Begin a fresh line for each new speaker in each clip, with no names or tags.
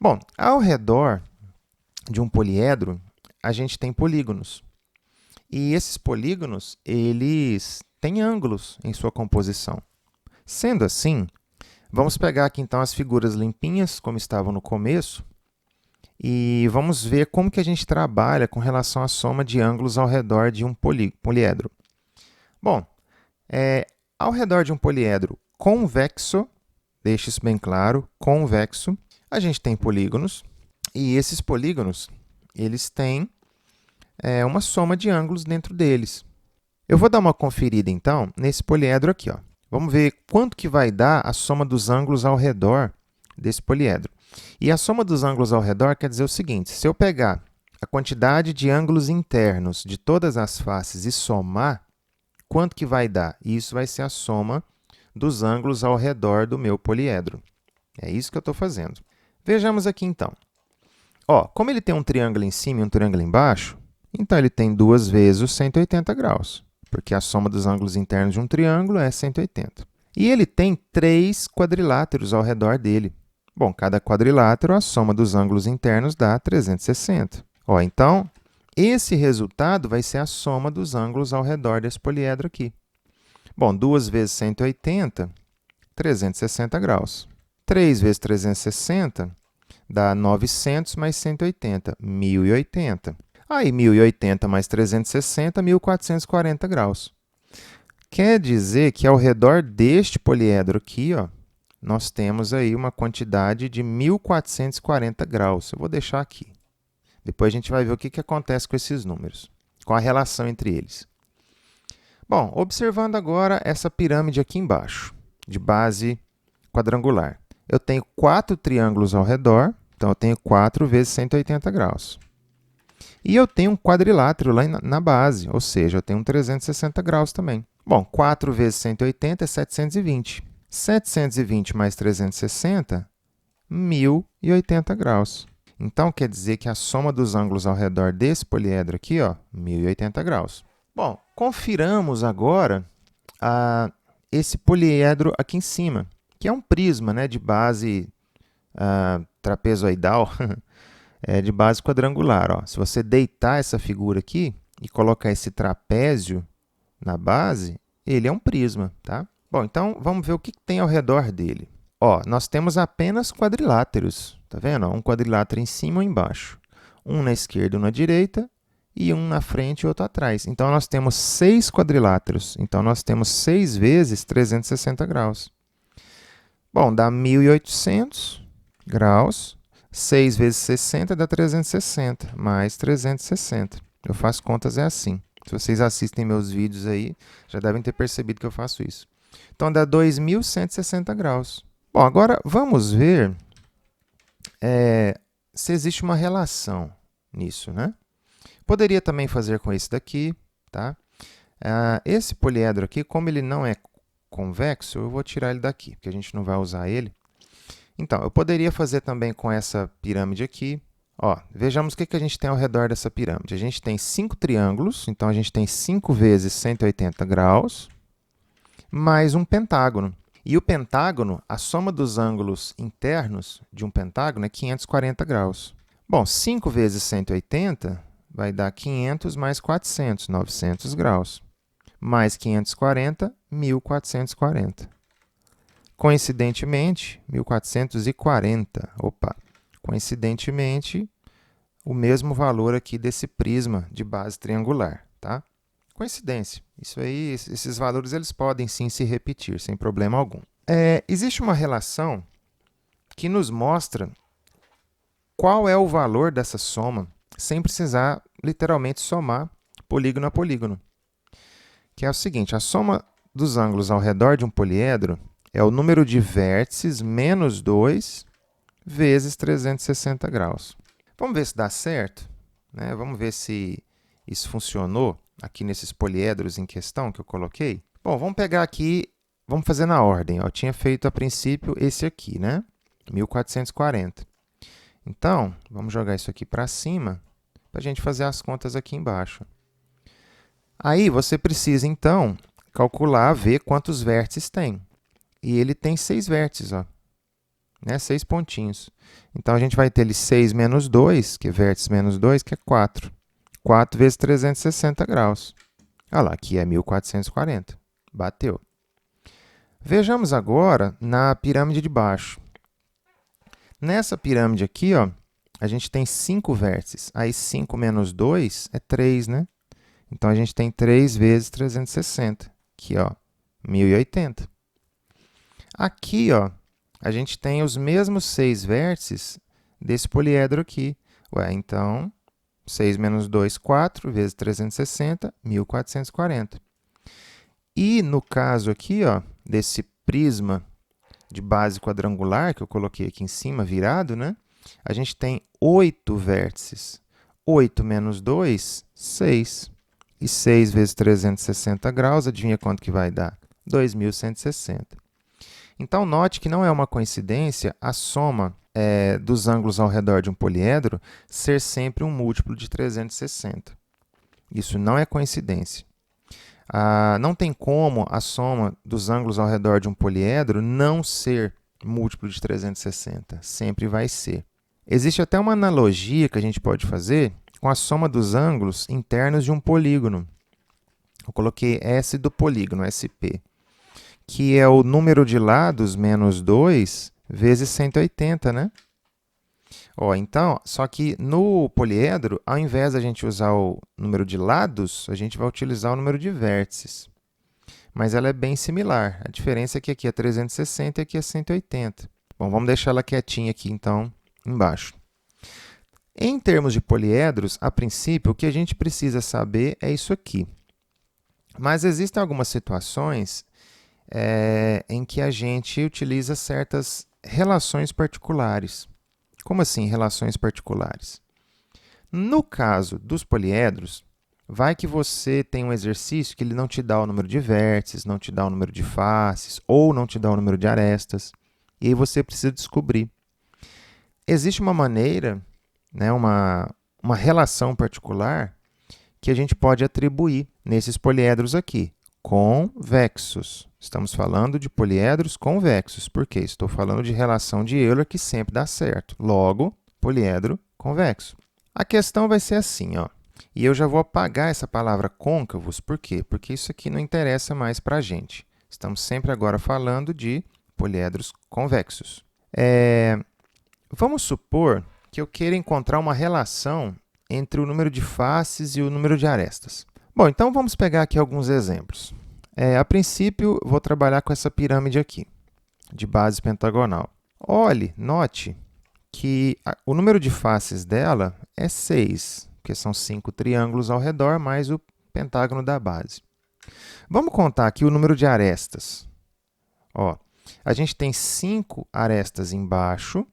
Bom, ao redor de um poliedro, a gente tem polígonos. E esses polígonos, eles têm ângulos em sua composição. Sendo assim, vamos pegar aqui então as figuras limpinhas, como estavam no começo, e vamos ver como que a gente trabalha com relação à soma de ângulos ao redor de um poliedro. Bom, ao redor de um poliedro convexo, deixe isso bem claro, convexo, a gente tem polígonos, e esses polígonos, eles têm uma soma de ângulos dentro deles. Eu vou dar uma conferida, então, nesse poliedro aqui. Ó. Vamos ver quanto que vai dar a soma dos ângulos ao redor desse poliedro. E a soma dos ângulos ao redor quer dizer o seguinte, se eu pegar a quantidade de ângulos internos de todas as faces e somar, quanto que vai dar? Isso vai ser a soma dos ângulos ao redor do meu poliedro. É isso que eu estou fazendo. Vejamos aqui, então. Ó, como ele tem um triângulo em cima e um triângulo embaixo, então ele tem 2 vezes os 180 graus, porque a soma dos ângulos internos de um triângulo é 180. E ele tem 3 quadriláteros ao redor dele. Bom, cada quadrilátero, a soma dos ângulos internos dá 360. Ó, então, esse resultado vai ser a soma dos ângulos ao redor desse poliedro aqui. Bom, 2 vezes 180, 360 graus. 3 vezes 360 dá 900 mais 180, 1080. Aí, 1080 mais 360, 1440 graus. Quer dizer que ao redor deste poliedro aqui, ó, nós temos aí uma quantidade de 1440 graus. Eu vou deixar aqui. Depois a gente vai ver o que acontece com esses números, com a relação entre eles. Bom, observando agora essa pirâmide aqui embaixo, de base quadrangular. Eu tenho 4 triângulos ao redor, então eu tenho 4 vezes 180 graus. E eu tenho um quadrilátero lá na base, ou seja, eu tenho um 360 graus também. Bom, 4 vezes 180 é 720. 720 mais 360, 1080 graus. Então, quer dizer que a soma dos ângulos ao redor desse poliedro aqui, ó, 1080 graus. Bom, confiramos agora esse poliedro aqui em cima, que é um prisma, né, de base trapezoidal, de base quadrangular. Ó. Se você deitar essa figura aqui e colocar esse trapézio na base, ele é um prisma, tá? Bom, então vamos ver o que tem ao redor dele. Ó, nós temos apenas quadriláteros, tá vendo? Um quadrilátero em cima e embaixo. Um na esquerda e um na direita, e um na frente e outro atrás. Então, nós temos 6 quadriláteros. Então, nós temos 6 vezes 360 graus. Bom, dá 1.800 graus. 6 vezes 60 dá 360, mais 360. Eu faço contas é assim. Se vocês assistem meus vídeos aí, já devem ter percebido que eu faço isso. Então, dá 2.160 graus. Bom, agora vamos ver se existe uma relação nisso, né? Poderia também fazer com esse daqui, tá? Esse poliedro aqui, como ele não é convexo, eu vou tirar ele daqui, porque a gente não vai usar ele. Então, eu poderia fazer também com essa pirâmide aqui. Ó, vejamos o que a gente tem ao redor dessa pirâmide. A gente tem 5 triângulos, então a gente tem 5 vezes 180 graus, mais um pentágono. E o pentágono, a soma dos ângulos internos de um pentágono é 540 graus. Bom, 5 vezes 180 vai dar 500 mais 400, 900 graus. Mais 540, 1440. Coincidentemente, 1440. Opa! Coincidentemente, o mesmo valor aqui desse prisma de base triangular, tá? Coincidência. Isso aí, esses valores eles podem sim se repetir, sem problema algum. Existe uma relação que nos mostra qual é o valor dessa soma, sem precisar literalmente somar polígono a polígono. Que é o seguinte, a soma dos ângulos ao redor de um poliedro é o número de vértices menos 2 vezes 360 graus. Vamos ver se dá certo, né? Vamos ver se isso funcionou aqui nesses poliedros em questão que eu coloquei. Bom, vamos pegar aqui, vamos fazer na ordem. Ó. Eu tinha feito a princípio esse aqui, né? 1440. Então, vamos jogar isso aqui para cima para a gente fazer as contas aqui embaixo. Aí, você precisa, então, calcular, ver quantos vértices tem. E ele tem 6 vértices, ó. né? 6 pontinhos. Então, a gente vai ter ali 6 menos 2, que é vértice menos 2, que é 4. 4 vezes 360 graus. Olha lá, aqui é 1440. Bateu. Vejamos agora na pirâmide de baixo. Nessa pirâmide aqui, ó, a gente tem 5 vértices. Aí 5 menos 2 é 3, né? Então, a gente tem 3 vezes 360, que é 1080. Aqui, ó, a gente tem os mesmos 6 vértices desse poliedro aqui. Ué, então, 6 menos 2, 4, vezes 360, 1440. E no caso aqui, ó, desse prisma de base quadrangular, que eu coloquei aqui em cima, virado, né? A gente tem 8 vértices. 8 menos 2, 6. E 6 vezes 360 graus, adivinha quanto que vai dar? 2160. Então, note que não é uma coincidência a soma dos ângulos ao redor de um poliedro ser sempre um múltiplo de 360. Isso não é coincidência. Não tem como a soma dos ângulos ao redor de um poliedro não ser múltiplo de 360. Sempre vai ser. Existe até uma analogia que a gente pode fazer com a soma dos ângulos internos de um polígono. Eu coloquei S do polígono, SP, que é o número de lados menos 2 vezes 180, né? Então, só que no poliedro, ao invés de a gente usar o número de lados, a gente vai utilizar o número de vértices. Mas ela é bem similar. A diferença é que aqui é 360 e aqui é 180. Bom, vamos deixar ela quietinha aqui, então, embaixo. Em termos de poliedros, a princípio, o que a gente precisa saber é isso aqui. Mas existem algumas situações em que a gente utiliza certas relações particulares. Como assim, relações particulares? No caso dos poliedros, vai que você tem um exercício que ele não te dá o número de vértices, não te dá o número de faces, ou não te dá o número de arestas, e aí você precisa descobrir. Existe uma maneira, né, uma relação particular que a gente pode atribuir nesses poliedros aqui, convexos. Estamos falando de poliedros convexos. Por quê? Estou falando de relação de Euler que sempre dá certo. Logo, poliedro convexo. A questão vai ser assim, ó. E eu já vou apagar essa palavra côncavos. Por quê? Porque isso aqui não interessa mais para a gente. Estamos sempre agora falando de poliedros convexos. Vamos supor que eu queira encontrar uma relação entre o número de faces e o número de arestas. Bom, então vamos pegar aqui alguns exemplos. A princípio, vou trabalhar com essa pirâmide aqui, de base pentagonal. Note que o número de faces dela é 6, porque são 5 triângulos ao redor, mais o pentágono da base. Vamos contar aqui o número de arestas. A gente tem 5 arestas embaixo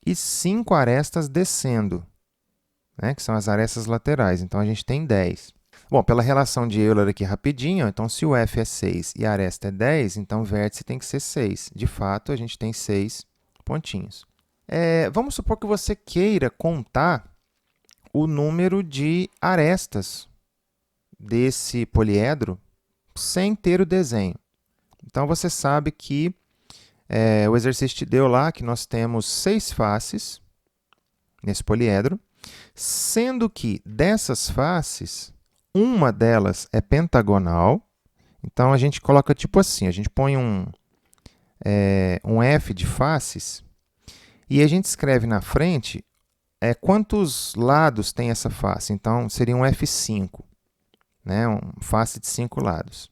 e 5 arestas descendo, né, que são as arestas laterais. Então, a gente tem 10. Bom, pela relação de Euler aqui rapidinho, então se o F é 6 e a aresta é 10, então o vértice tem que ser 6. De fato, a gente tem 6 pontinhos. Vamos supor que você queira contar o número de arestas desse poliedro sem ter o desenho. Então, você sabe que o exercício te deu lá que nós temos 6 faces nesse poliedro, sendo que dessas faces, uma delas é pentagonal. Então, a gente coloca tipo assim, a gente põe um F de faces e a gente escreve na frente quantos lados tem essa face. Então, seria um F5, né? Face de 5 lados.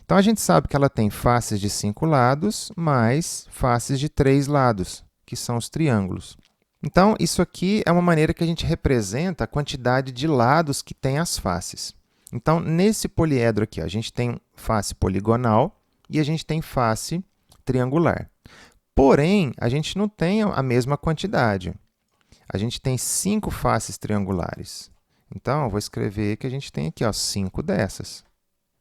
Então, a gente sabe que ela tem faces de 5 lados mais faces de 3 lados, que são os triângulos. Então, isso aqui é uma maneira que a gente representa a quantidade de lados que tem as faces. Então, nesse poliedro aqui, a gente tem face poligonal e a gente tem face triangular. Porém, a gente não tem a mesma quantidade. A gente tem 5 faces triangulares. Então, eu vou escrever que a gente tem aqui 5 dessas.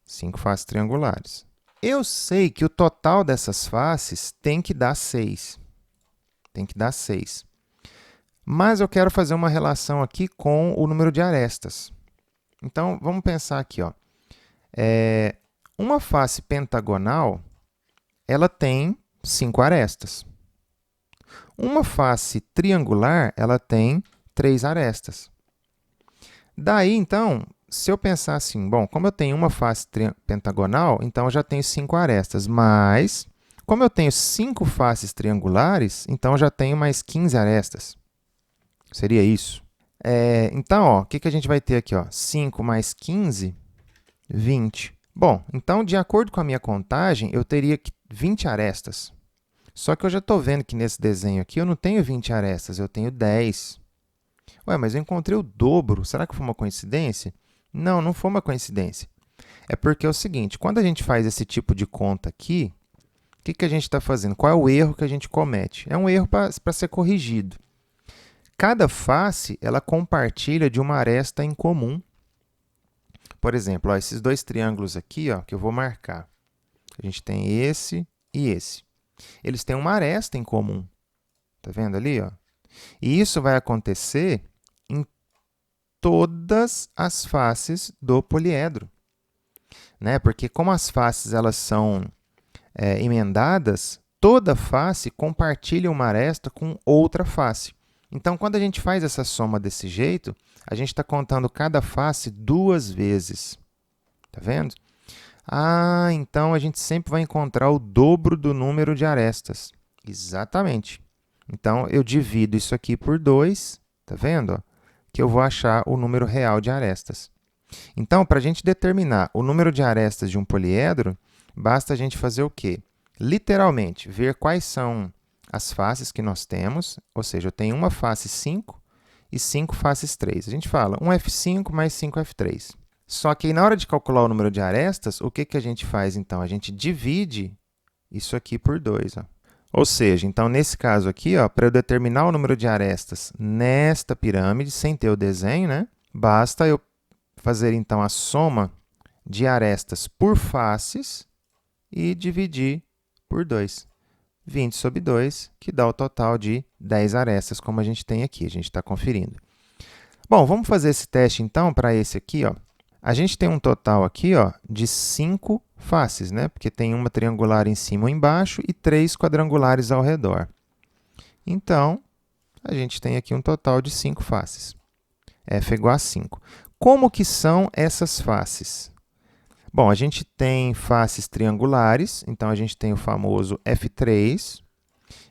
5 faces triangulares. Eu sei que o total dessas faces tem que dar 6. Tem que dar 6. Mas eu quero fazer uma relação aqui com o número de arestas. Então, vamos pensar aqui. Uma face pentagonal, ela tem 5 arestas. Uma face triangular, ela tem 3 arestas. Daí, então, se eu pensar assim, bom, como eu tenho uma face pentagonal, então eu já tenho 5 arestas, mas como eu tenho 5 faces triangulares, então eu já tenho mais 15 arestas. Seria isso. Então, ó, o que a gente vai ter aqui? Ó? 5 mais 15, 20. Bom, então, de acordo com a minha contagem, eu teria 20 arestas. Só que eu já estou vendo que nesse desenho aqui eu não tenho 20 arestas, eu tenho 10. Ué, mas eu encontrei o dobro. Será que foi uma coincidência? Não, não foi uma coincidência. É porque é o seguinte, quando a gente faz esse tipo de conta aqui, o que a gente está fazendo? Qual é o erro que a gente comete? É um erro para ser corrigido. Cada face, ela compartilha de uma aresta em comum. Por exemplo, ó, esses dois triângulos aqui, ó, que eu vou marcar. A gente tem esse e esse. Eles têm uma aresta em comum. Tá vendo ali, ó? E isso vai acontecer em todas as faces do poliedro, né? Porque como as faces elas são emendadas, toda face compartilha uma aresta com outra face. Então, quando a gente faz essa soma desse jeito, a gente está contando cada face 2 vezes. Tá vendo? Ah, então a gente sempre vai encontrar o dobro do número de arestas. Exatamente. Então, eu divido isso aqui por 2, tá vendo? Ó? Que eu vou achar o número real de arestas. Então, para a gente determinar o número de arestas de um poliedro, basta a gente fazer o quê? Literalmente, ver quais são as faces que nós temos, ou seja, eu tenho uma face 5 e 5 faces 3. A gente fala 1F5 mais 5F3. Só que aí, na hora de calcular o número de arestas, o que a gente faz, então? A gente divide isso aqui por 2. Ó. Ou seja, então, nesse caso aqui, para eu determinar o número de arestas nesta pirâmide, sem ter o desenho, né, basta eu fazer, então, a soma de arestas por faces e dividir por 2. 20 sobre 2, que dá o total de 10 arestas, como a gente tem aqui. A gente está conferindo. Bom, vamos fazer esse teste, então, para esse aqui. Ó. A gente tem um total aqui ó, de 5 faces, né? Porque tem uma triangular em cima ou embaixo e 3 quadrangulares ao redor. Então, a gente tem aqui um total de 5 faces. F é igual a 5. Como que são essas faces? Bom, a gente tem faces triangulares, então a gente tem o famoso F3.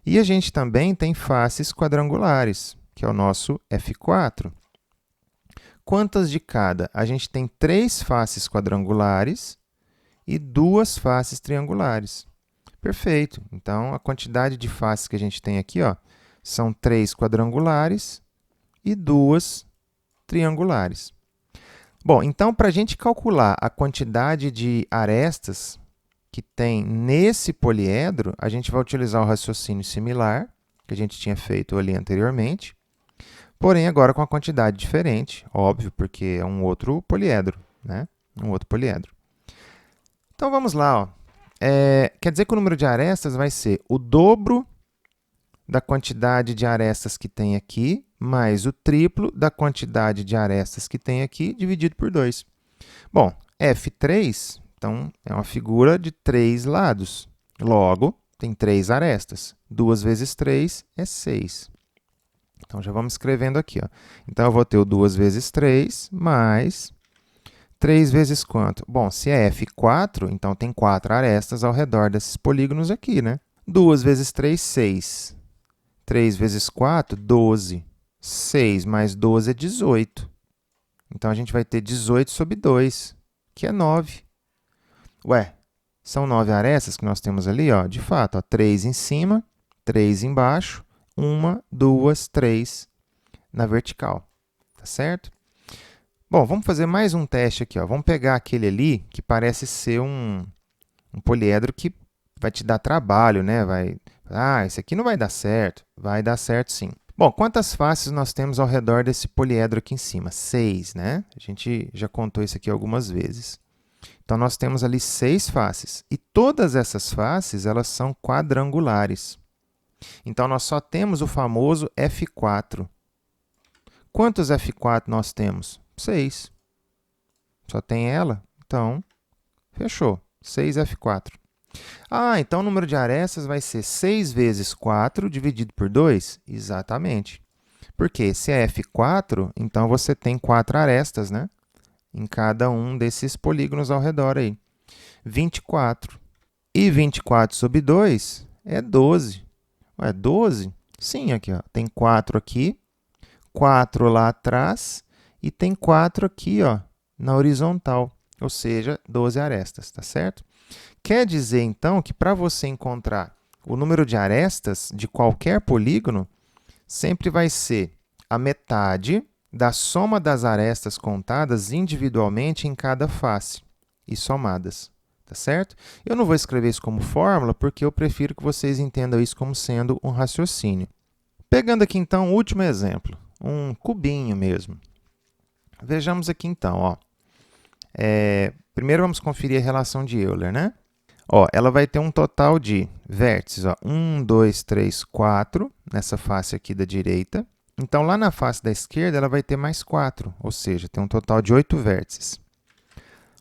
E a gente também tem faces quadrangulares, que é o nosso F4. Quantas de cada? A gente tem 3 faces quadrangulares e 2 faces triangulares. Perfeito. Então, a quantidade de faces que a gente tem aqui ó, são 3 quadrangulares e 2 triangulares. Bom, então, para a gente calcular a quantidade de arestas que tem nesse poliedro, a gente vai utilizar o raciocínio similar, que a gente tinha feito ali anteriormente, porém agora com a quantidade diferente, óbvio, porque é um outro poliedro, né? Um outro poliedro. Então, vamos lá. Ó. Quer dizer que o número de arestas vai ser o dobro da quantidade de arestas que tem aqui, mais o triplo da quantidade de arestas que tem aqui, dividido por 2. Bom, F3, então, é uma figura de 3 lados. Logo, tem 3 arestas. 2 vezes 3 é 6. Então, já vamos escrevendo aqui. Ó. Então, eu vou ter o 2 vezes 3 mais 3 vezes quanto? Bom, se é F4, então tem 4 arestas ao redor desses polígonos aqui, né? 2 vezes 3, 6. 3 vezes 4, 12. 6 mais 12 é 18. Então, a gente vai ter 18 sobre 2, que é 9. Ué, são 9 arestas que nós temos ali, ó. De fato, ó, 3 em cima, 3 embaixo, 1, 2, 3 na vertical. Tá certo? Bom, vamos fazer mais um teste aqui. Ó. Vamos pegar aquele ali que parece ser um poliedro que vai te dar trabalho, né? Esse aqui não vai dar certo. Vai dar certo, sim. Bom, quantas faces nós temos ao redor desse poliedro aqui em cima? 6, né? A gente já contou isso aqui algumas vezes. Então, nós temos ali 6 faces. E todas essas faces, elas são quadrangulares. Então, nós só temos o famoso F4. Quantos F4 nós temos? 6. Só tem ela? Então, fechou. 6 F4. Ah, então o número de arestas vai ser 6 vezes 4 dividido por 2? Exatamente. Porque se é F4, então você tem 4 arestas, né? Em cada um desses polígonos ao redor aí. 24. E 24 sobre 2 é 12. Ué, 12? Sim, aqui, ó. Tem 4 aqui, 4 lá atrás e tem 4 aqui, ó, na horizontal. Ou seja, 12 arestas, tá certo? Quer dizer, então, que para você encontrar o número de arestas de qualquer polígono, sempre vai ser a metade da soma das arestas contadas individualmente em cada face e somadas, tá certo? Eu não vou escrever isso como fórmula porque eu prefiro que vocês entendam isso como sendo um raciocínio. Pegando aqui, então, o último exemplo, um cubinho mesmo. Vejamos aqui, então, ó. Primeiro vamos conferir a relação de Euler, né? Ó, ela vai ter um total de vértices, ó, 1, 2, 3, 4, nessa face aqui da direita. Então, lá na face da esquerda, ela vai ter mais 4, ou seja, tem um total de 8 vértices.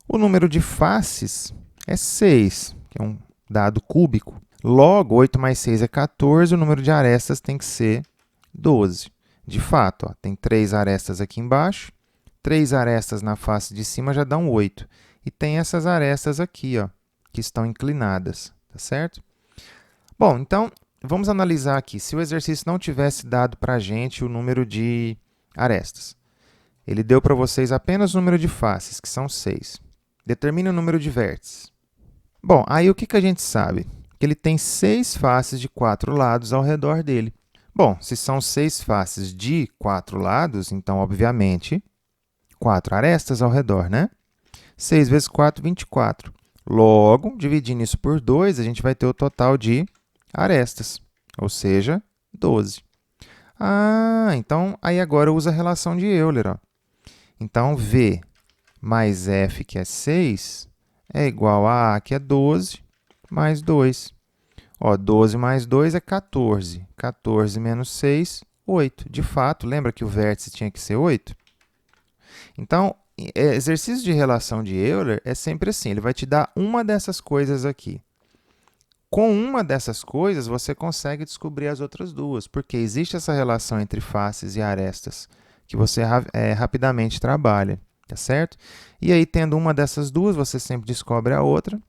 O número de faces é 6, que é um dado cúbico. Logo, 8 mais 6 é 14, o número de arestas tem que ser 12. De fato, ó, tem 3 arestas aqui embaixo, 3 arestas na face de cima já dão 8. E tem essas arestas aqui, ó, que estão inclinadas, tá certo? Bom, então, vamos analisar aqui. Se o exercício não tivesse dado para a gente o número de arestas, ele deu para vocês apenas o número de faces, que são 6. Determine o número de vértices. Bom, aí o que a gente sabe? Que ele tem 6 faces de 4 lados ao redor dele. Bom, se são 6 faces de 4 lados, então, obviamente, 4 arestas ao redor, né? 6 vezes 4, 24. Logo, dividindo isso por 2, a gente vai ter o total de arestas, ou seja, 12. Ah, então, aí agora usa a relação de Euler. Ó. Então, V mais F, que é 6, é igual a A, que é 12, mais 2. Ó, 12 mais 2 é 14. 14 menos 6, 8. De fato, lembra que o vértice tinha que ser 8? Então, exercício de relação de Euler é sempre assim, ele vai te dar uma dessas coisas aqui. Com uma dessas coisas, você consegue descobrir as outras duas, porque existe essa relação entre faces e arestas, que você rapidamente trabalha, tá certo? E aí, tendo uma dessas duas, você sempre descobre a outra,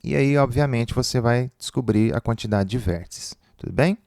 e aí, obviamente, você vai descobrir a quantidade de vértices, tudo bem?